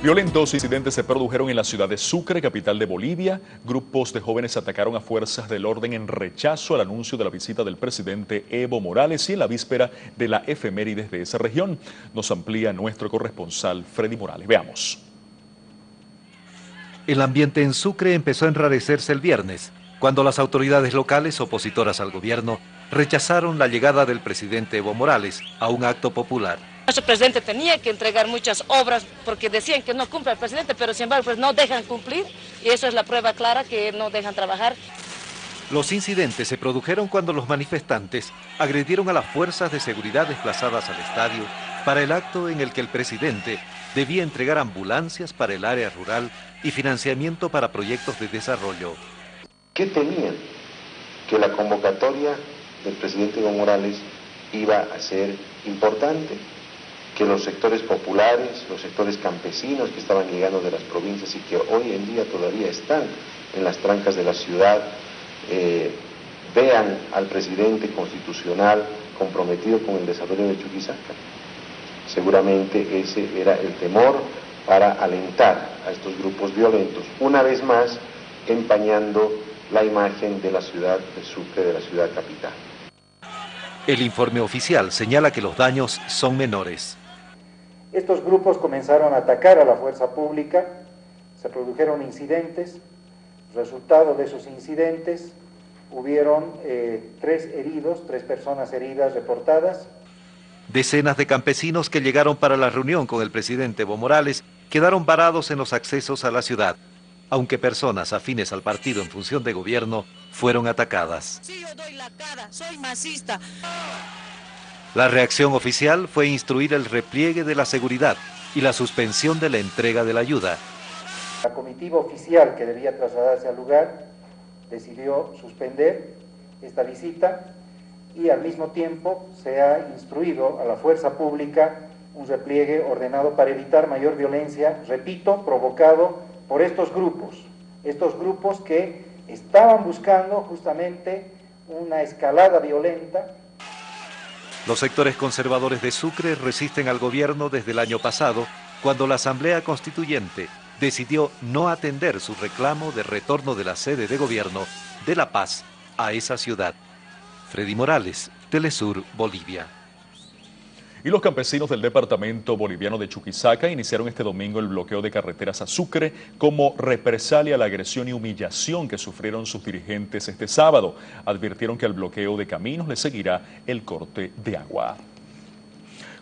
Violentos incidentes se produjeron en la ciudad de Sucre, capital de Bolivia. Grupos de jóvenes atacaron a fuerzas del orden en rechazo al anuncio de la visita del presidente Evo Morales y en la víspera de la efemérides de esa región. Nos amplía nuestro corresponsal Freddy Morales. Veamos. El ambiente en Sucre empezó a enrarecerse el viernes, cuando las autoridades locales opositoras al gobierno rechazaron la llegada del presidente Evo Morales a un acto popular. Nuestro presidente tenía que entregar muchas obras porque decían que no cumple el presidente, pero sin embargo pues no dejan cumplir y eso es la prueba clara que no dejan trabajar. Los incidentes se produjeron cuando los manifestantes agredieron a las fuerzas de seguridad desplazadas al estadio para el acto en el que el presidente debía entregar ambulancias para el área rural y financiamiento para proyectos de desarrollo. ¿Qué temían? Que la convocatoria del presidente Evo Morales iba a ser importante, que los sectores populares, los sectores campesinos que estaban llegando de las provincias y que hoy en día todavía están en las trancas de la ciudad, vean al presidente constitucional comprometido con el desarrollo de Chuquisaca. Seguramente ese era el temor para alentar a estos grupos violentos, una vez más empañando la imagen de la ciudad de Sucre, de la ciudad capital. El informe oficial señala que los daños son menores. Estos grupos comenzaron a atacar a la fuerza pública, se produjeron incidentes, resultado de esos incidentes hubieron 3 personas heridas reportadas. Decenas de campesinos que llegaron para la reunión con el presidente Evo Morales quedaron varados en los accesos a la ciudad, aunque personas afines al partido en función de gobierno fueron atacadas. Sí, yo doy la cara, soy masista. La reacción oficial fue instruir el repliegue de la seguridad y la suspensión de la entrega de la ayuda. La comitiva oficial que debía trasladarse al lugar decidió suspender esta visita y al mismo tiempo se ha instruido a la fuerza pública un repliegue ordenado para evitar mayor violencia, repito, provocado por estos grupos que estaban buscando justamente una escalada violenta. Los sectores conservadores de Sucre resisten al gobierno desde el año pasado, cuando la Asamblea Constituyente decidió no atender su reclamo de retorno de la sede de gobierno de La Paz a esa ciudad. Freddy Morales, Telesur, Bolivia. Y los campesinos del departamento boliviano de Chuquisaca iniciaron este domingo el bloqueo de carreteras a Sucre como represalia a la agresión y humillación que sufrieron sus dirigentes este sábado. Advirtieron que al bloqueo de caminos le seguirá el corte de agua.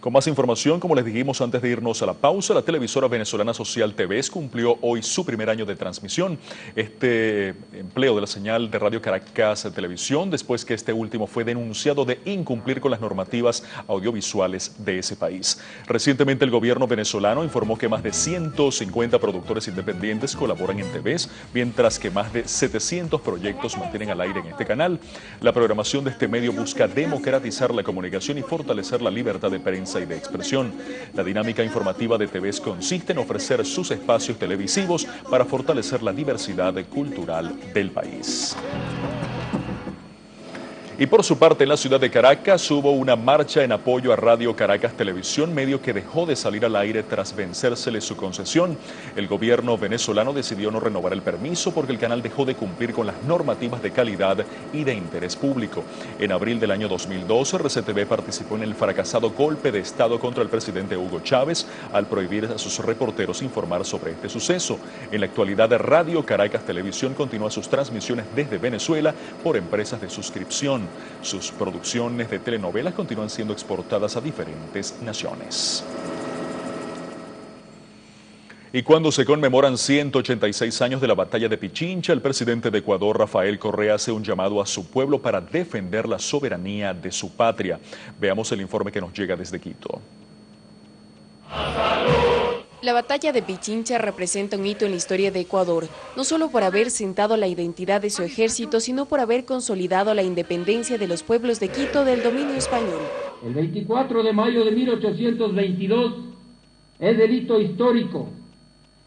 Con más información, como les dijimos antes de irnos a la pausa, la televisora venezolana Social TVS cumplió hoy su primer año de transmisión. Este empleo de la señal de Radio Caracas Televisión, después que este último fue denunciado de incumplir con las normativas audiovisuales de ese país. Recientemente el gobierno venezolano informó que más de 150 productores independientes colaboran en TVS, mientras que más de 700 proyectos mantienen al aire en este canal. La programación de este medio busca democratizar la comunicación y fortalecer la libertad de prensa y de expresión. La dinámica informativa de TVS consiste en ofrecer sus espacios televisivos para fortalecer la diversidad cultural del país. Y por su parte, en la ciudad de Caracas hubo una marcha en apoyo a Radio Caracas Televisión, medio que dejó de salir al aire tras vencérsele su concesión. El gobierno venezolano decidió no renovar el permiso porque el canal dejó de cumplir con las normativas de calidad y de interés público. En abril del año 2012, RCTV participó en el fracasado golpe de Estado contra el presidente Hugo Chávez al prohibir a sus reporteros informar sobre este suceso. En la actualidad, Radio Caracas Televisión continúa sus transmisiones desde Venezuela por empresas de suscripción. Sus producciones de telenovelas continúan siendo exportadas a diferentes naciones. Y cuando se conmemoran 186 años de la batalla de Pichincha, el presidente de Ecuador, Rafael Correa, hace un llamado a su pueblo para defender la soberanía de su patria. Veamos el informe que nos llega desde Quito. La batalla de Pichincha representa un hito en la historia de Ecuador, no solo por haber sentado la identidad de su ejército, sino por haber consolidado la independencia de los pueblos de Quito del dominio español. El 24 de mayo de 1822 es el hito histórico,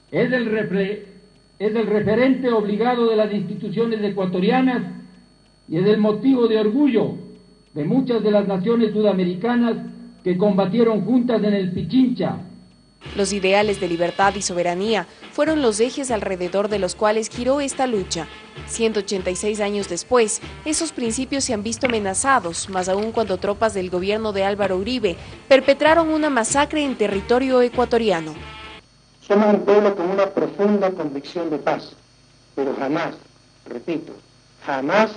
es el referente obligado de las instituciones ecuatorianas y es el motivo de orgullo de muchas de las naciones sudamericanas que combatieron juntas en el Pichincha, Los ideales de libertad y soberanía fueron los ejes alrededor de los cuales giró esta lucha. 186 años después, esos principios se han visto amenazados, más aún cuando tropas del gobierno de Álvaro Uribe perpetraron una masacre en territorio ecuatoriano. Somos un pueblo con una profunda convicción de paz, pero jamás, repito, jamás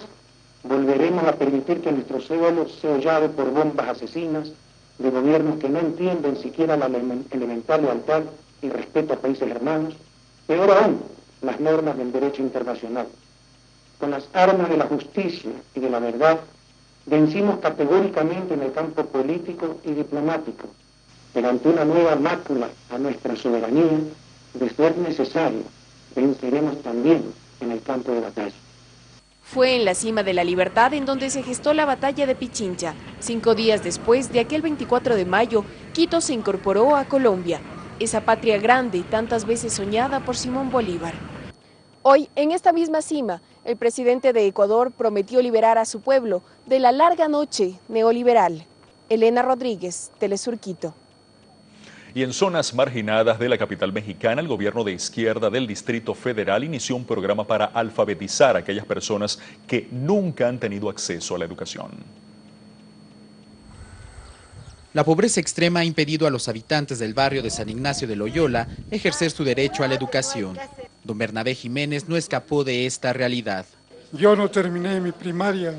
volveremos a permitir que nuestro suelo sea hollado por bombas asesinas de gobiernos que no entienden siquiera la elemental lealtad y respeto a países hermanos, peor aún, las normas del derecho internacional. Con las armas de la justicia y de la verdad, vencimos categóricamente en el campo político y diplomático, pero ante una nueva mácula a nuestra soberanía, de ser necesario, venceremos también en el campo de batalla. Fue en la cima de la libertad en donde se gestó la batalla de Pichincha. 5 días después de aquel 24 de mayo, Quito se incorporó a Colombia, esa patria grande tantas veces soñada por Simón Bolívar. Hoy, en esta misma cima, el presidente de Ecuador prometió liberar a su pueblo de la larga noche neoliberal. Elena Rodríguez, Telesur Quito. Y en zonas marginadas de la capital mexicana, el gobierno de izquierda del Distrito Federal inició un programa para alfabetizar a aquellas personas que nunca han tenido acceso a la educación. La pobreza extrema ha impedido a los habitantes del barrio de San Ignacio de Loyola ejercer su derecho a la educación. Don Bernabé Jiménez no escapó de esta realidad. Yo no terminé mi primaria,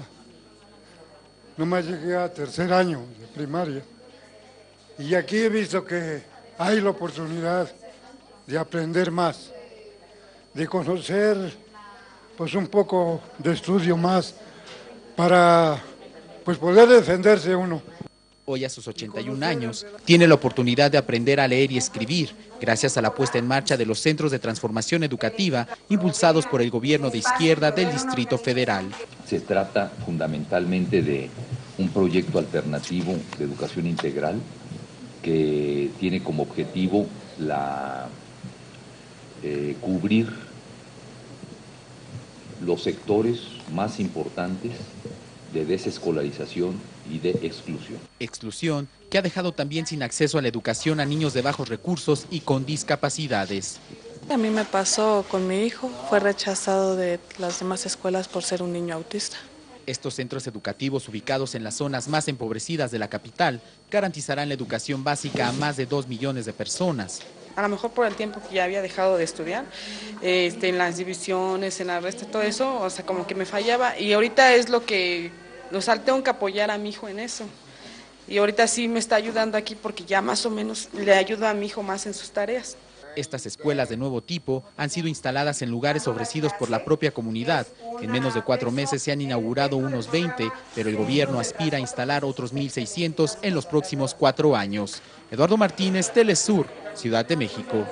nomás llegué a 3er año de primaria. Y aquí he visto que hay la oportunidad de aprender más, de conocer pues un poco de estudio más para pues poder defenderse uno. Hoy a sus 81 años tiene la oportunidad de aprender a leer y escribir gracias a la puesta en marcha de los centros de transformación educativa impulsados por el gobierno de izquierda del Distrito Federal. Se trata fundamentalmente de un proyecto alternativo de educación integral que tiene como objetivo cubrir los sectores más importantes de desescolarización y de exclusión. Exclusión que ha dejado también sin acceso a la educación a niños de bajos recursos y con discapacidades. A mí me pasó con mi hijo, fue rechazado de las demás escuelas por ser un niño autista. Estos centros educativos ubicados en las zonas más empobrecidas de la capital garantizarán la educación básica a más de 2 millones de personas. A lo mejor por el tiempo que ya había dejado de estudiar, en las divisiones, en la resta, todo eso, o sea, como que me fallaba. Y ahorita es lo que, tengo que apoyar a mi hijo en eso. Y ahorita sí me está ayudando aquí porque ya más o menos le ayuda a mi hijo más en sus tareas. Estas escuelas de nuevo tipo han sido instaladas en lugares ofrecidos por la propia comunidad. En menos de 4 meses se han inaugurado unos 20, pero el gobierno aspira a instalar otros 1.600 en los próximos 4 años. Eduardo Martínez, Telesur, Ciudad de México.